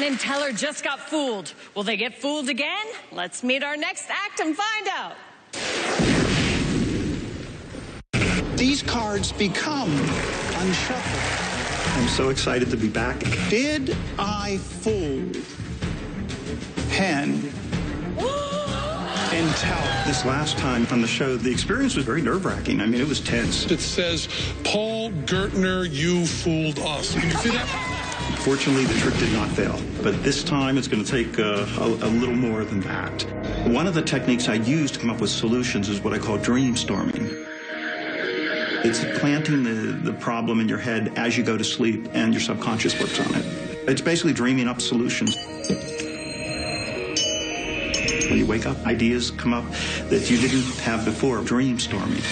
Penn and Teller just got fooled. Will they get fooled again? Let's meet our next act and find out. These cards become unshuffled. I'm so excited to be back. Did I fool Penn and Teller? This last time on the show, the experience was very nerve-wracking. I mean, it was tense. It says, Paul Gertner, you fooled us. Can you see that? Fortunately, the trick did not fail, but this time it's going to take a little more than that. One of the techniques I use to come up with solutions is what I call dream storming. It's planting the problem in your head as you go to sleep, and your subconscious works on it. It's basically dreaming up solutions. When you wake up, ideas come up that you didn't have before. Dream storming.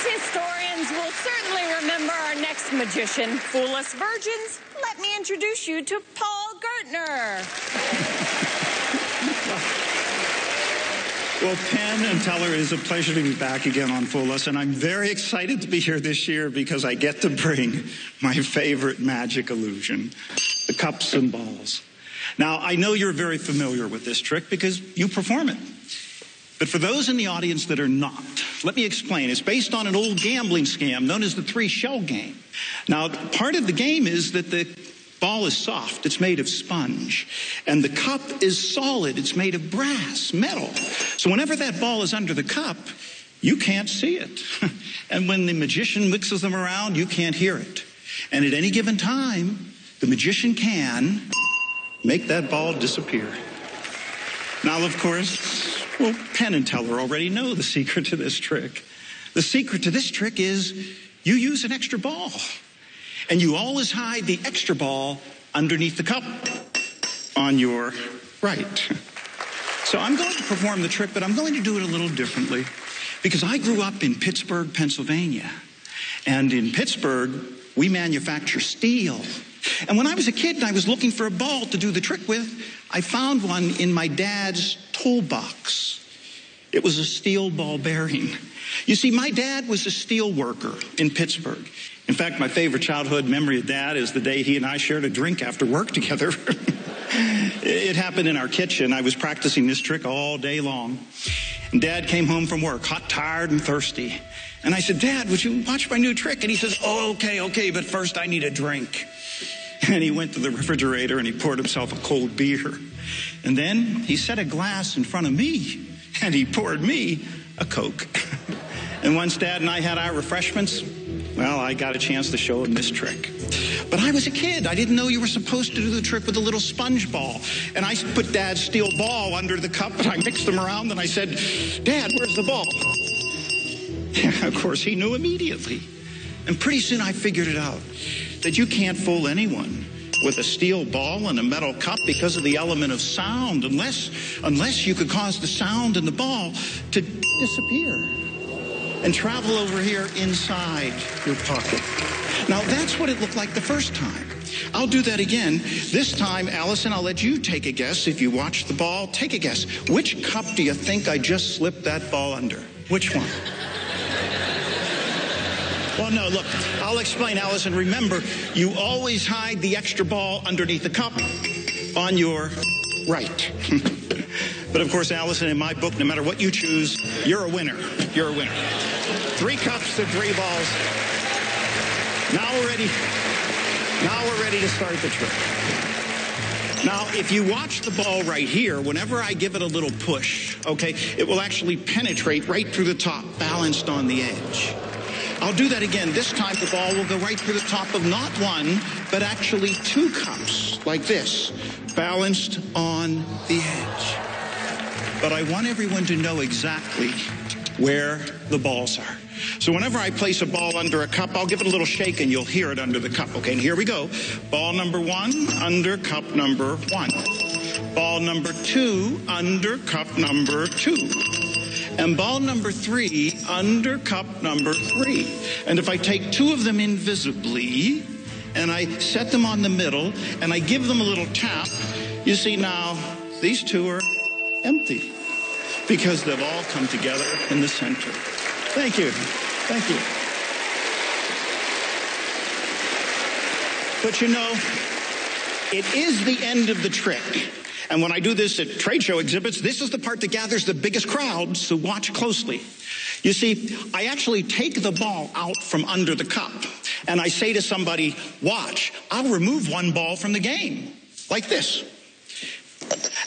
Historians will certainly remember our next magician. Fool us virgins, let me introduce you to Paul Gertner. Well, Penn and Teller, it is a pleasure to be back again on Fool Us, and I'm very excited to be here this year because I get to bring my favorite magic illusion, the cups and balls. Now, I know you're very familiar with this trick because you perform it. But for those in the audience that are not, let me explain. It's based on an old gambling scam known as the three-shell game. Now, part of the game is that the ball is soft. It's made of sponge. And the cup is solid. It's made of brass, metal. So whenever that ball is under the cup, you can't see it. And when the magician mixes them around, you can't hear it. And at any given time, the magician can make that ball disappear. Now, of course, well, Penn and Teller already know the secret to this trick. The secret to this trick is you use an extra ball. And you always hide the extra ball underneath the cup on your right. So I'm going to perform the trick, but I'm going to do it a little differently because I grew up in Pittsburgh, Pennsylvania. And in Pittsburgh, we manufacture steel. And when I was a kid and I was looking for a ball to do the trick with, I found one in my dad's toolbox. It was a steel ball bearing. You see, my dad was a steel worker in Pittsburgh. In fact, my favorite childhood memory of Dad is the day he and I shared a drink after work together. It happened in our kitchen. I was practicing this trick all day long. And Dad came home from work, hot, tired, and thirsty. And I said, Dad, would you watch my new trick? And he says, oh, okay, but first I need a drink. And he went to the refrigerator and he poured himself a cold beer. And then he set a glass in front of me and he poured me a Coke. And once Dad and I had our refreshments, well, I got a chance to show him this trick. But I was a kid. I didn't know you were supposed to do the trick with a little sponge ball. And I put Dad's steel ball under the cup and I mixed them around and I said, Dad, where's the ball? And of course, he knew immediately. And pretty soon I figured it out, that you can't fool anyone with a steel ball and a metal cup because of the element of sound, unless you could cause the sound and the ball to disappear and travel over here inside your pocket. Now, that's what it looked like the first time. I'll do that again. This time, Allison, I'll let you take a guess. If you watch the ball, take a guess. Which cup do you think I just slipped that ball under? Which one? Well, no, look, I'll explain, Allison. Remember, you always hide the extra ball underneath the cup on your right. But of course, Allison, in my book, no matter what you choose, you're a winner. You're a winner. 3 cups to 3 balls. Now we're ready to start the trick. Now, if you watch the ball right here, whenever I give it a little push, okay, it will actually penetrate right through the top, balanced on the edge. I'll do that again. This time the ball will go right through the top of not 1, but actually 2 cups, like this, balanced on the edge. But I want everyone to know exactly where the balls are. So whenever I place a ball under a cup, I'll give it a little shake and you'll hear it under the cup. Okay, and here we go. Ball number 1, under cup number 1. Ball number 2, under cup number 2. And ball number 3, under cup number 3. And if I take 2 of them invisibly, and I set them on the middle, and I give them a little tap, you see now, these 2 are empty, because they've all come together in the center. Thank you. Thank you. But you know, it is the end of the trick. And when I do this at trade show exhibits, this is the part that gathers the biggest crowds, so watch closely. You see, I actually take the ball out from under the cup, and I say to somebody, watch, I'll remove one ball from the game, like this.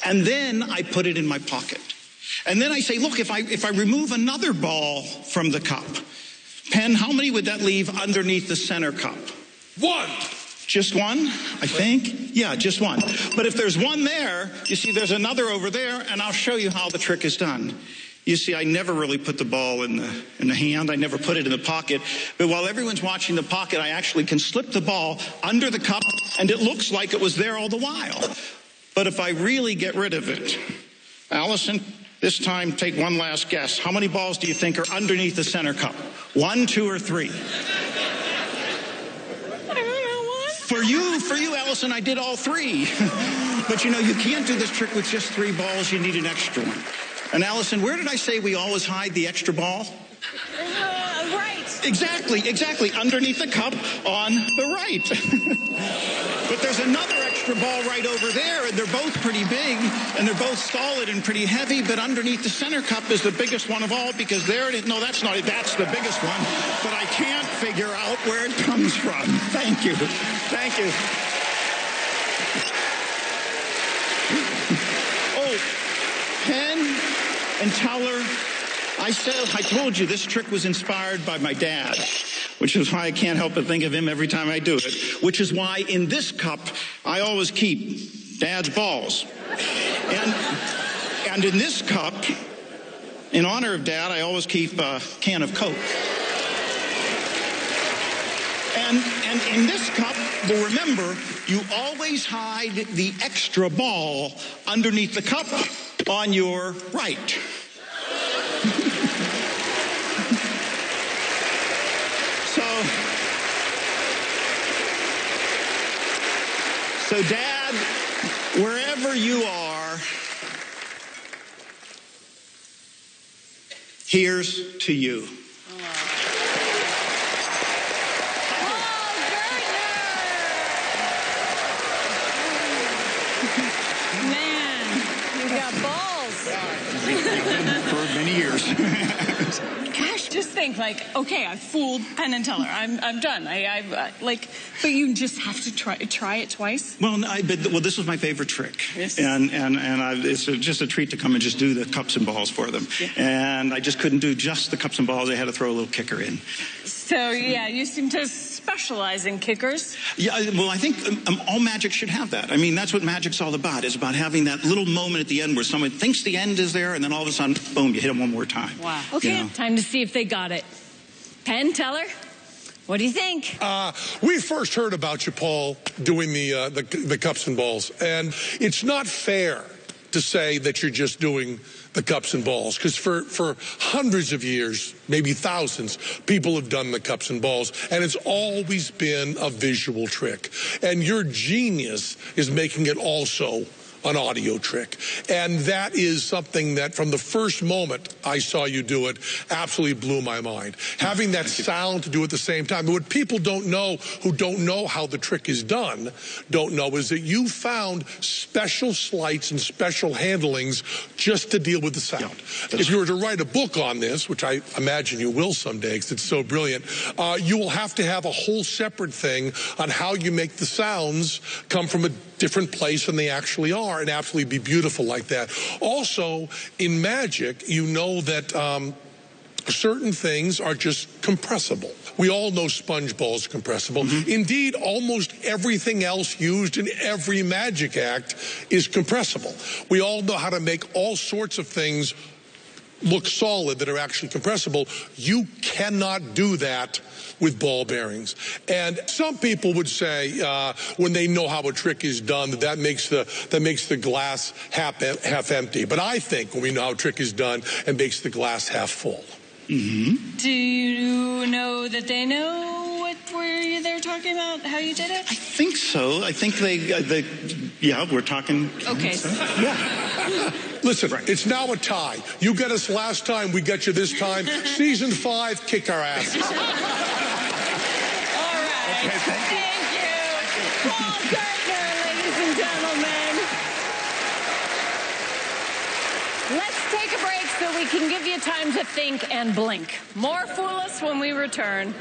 And then I put it in my pocket. And then I say, look, if I remove another ball from the cup, Penn, how many would that leave underneath the center cup? One. Just one, I think? Yeah, just one. But if there's one there, you see there's another over there, and I'll show you how the trick is done. You see, I never really put the ball in the hand. I never put it in the pocket. But while everyone's watching the pocket, I actually can slip the ball under the cup, and it looks like it was there all the while. But if I really get rid of it, Allison, this time take one last guess. How many balls do you think are underneath the center cup? 1, 2, or 3? For you, Allison, I did all 3. But you know, you can't do this trick with just 3 balls. You need an extra one. And Allison, where did I say we always hide the extra ball? Right. Exactly. Underneath the cup on the right. But there's another extra ball right over there, and they're both pretty big, and they're both solid and pretty heavy, but underneath the center cup is the biggest one of all, because there it is. No, that's not it. That's the biggest one. But I can't figure out where it comes from. Thank you. Thank you. Oh, Penn and Teller. I told you this trick was inspired by my dad, which is why I can't help but think of him every time I do it, which is why in this cup, I always keep Dad's balls. And in this cup, in honor of Dad, I always keep a can of Coke. And in this cup, well, remember, you always hide the extra ball underneath the cup on your right. So, Dad, wherever you are, here's to you. Man, you got balls. For many years. Gosh, just think, like, okay, I've fooled Penn and Teller. I'm done. But you just have to try it twice. Well, this was my favorite trick. Yes. And it's just a treat to come and just do the cups and balls for them. Yeah. And I just couldn't do just the cups and balls. I had to throw a little kicker in. So, yeah, you seem to specialize in kickers. Yeah, well, I think all magic should have that. I mean, that's what magic's all about. It's about having that little moment at the end where someone thinks the end is there, and then all of a sudden, boom, you hit them one more time. Wow. Okay, time to see if they got it. Penn, Teller, what do you think? We first heard about you, Paul, doing the cups and balls, and it's not fair to say that you're just doing the cups and balls, because for hundreds of years, maybe thousands, people have done the cups and balls, and it's always been a visual trick. And your genius is making it also an audio trick. And that is something that from the first moment I saw you do it absolutely blew my mind. Having that sound to do at the same time. But what people don't know, who don't know how the trick is done, don't know is that you found special sleights and special handlings just to deal with the sound. Yeah, if you were to write a book on this, which I imagine you will someday because it's so brilliant, you will have to have a whole separate thing on how you make the sounds come from a different place than they actually are and absolutely be beautiful like that. Also, in magic, you know that certain things are just compressible. We all know sponge balls are compressible. Mm-hmm. Indeed, almost everything else used in every magic act is compressible. We all know how to make all sorts of things look solid that are actually compressible. You cannot do that with ball bearings. And some people would say, when they know how a trick is done, that makes the glass half empty. But I think when we know how a trick is done, it makes the glass half full. Mm-hmm. Do you know that they know were there talking about how you did it? I think so. I think yeah, we're talking. Okay. Yeah. Listen, it's now a tie. You got us last time, we got you this time. Season 5, kick our asses. All right. Okay, thank you. Paul Gertner, ladies and gentlemen. Let's take a break so we can give you time to think and blink. More Fool Us when we return.